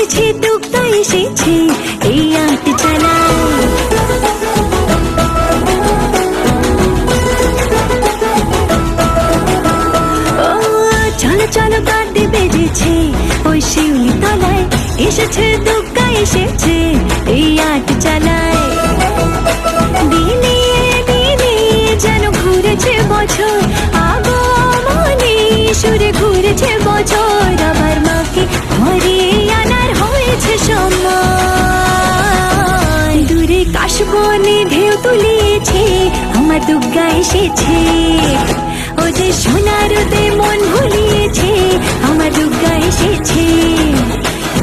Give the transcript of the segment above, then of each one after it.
খুঁজেছে দুগ্গা এসেছে এই আট চালায়। ও চলো চলো গাড়ি বেজেছে ওই শিউলি তলায়, এসেছে দুগ্গা এসেছে এই আট চালায়। দিনে দিনে যেন ঘুরেছে বছর, আগমনে সুরে ঘুরেছে বছর, আবার মাকে ঘরে আনার হয়েছে সময়। দূরে কাশবনে ঢেউ তুলিয়েছে আমার দুগ্গা এসেছে, ও যে সোনার রোদে মন ভুলিয়েছে আমার দুগ্গা এসেছে।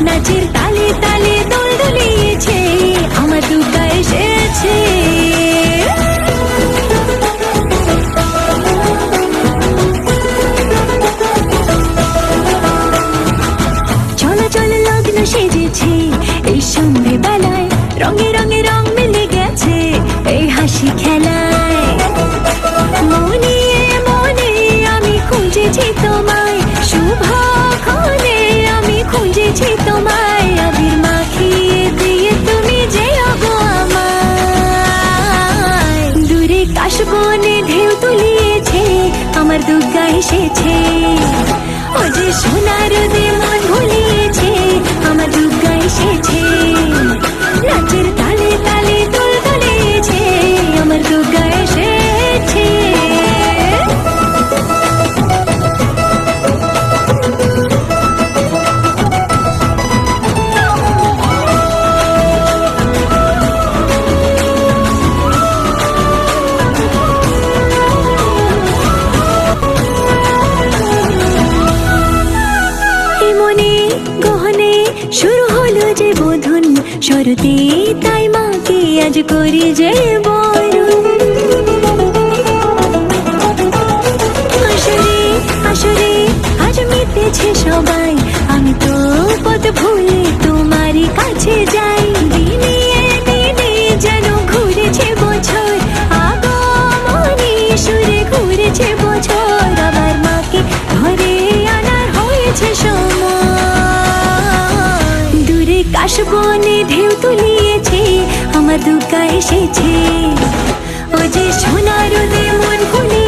নাচের তালে তালে দোল দুলিয়েছে আমার দুগ্গা এসেছে। চলো চলো লগ্ন সেজেছে এই সন্ধ্যে বেলায়, রঙে রঙে রং মিলে গেছে এই হাসি খেলায়। মনে মনে আমি খুঁজেছি তোমায়, শুভক্ষণে আমি খুঁজেছি তোমায়, আবির মাখিয়ে দিয়ে তুমি যেও গো আমায়। দূরে কাশবনে ঢেউ তুলিয়েছে আমার দুগ্গা এসেছে, ও যে সোনার রোদে মন ভুলিয়েছে আমার দুগ্গা এসেছে। নাচের তালে তালে দোল দুলিয়েছে আমার দুগ্গা এসেছে। শুরু হলো যে বোধন শরতে, তাই মাকে আজ করি যে বরণ। আসরে আসরে আজ মেতেছে সবাই, আমি তো পথ ভুলে তোমারই কাছে যাই। দিনে দিনে যেন ঘুরেছে বছর, আগমনে সুরে ঘুরেছে বছর, আবার মাকে ঘরে আনার হয়েছে সময়। কাশবনে ঢেউ তুলিয়েছে আমার দুগ্গা এসেছে, ও যে সোনার রোদে মন ভুলিয়েছে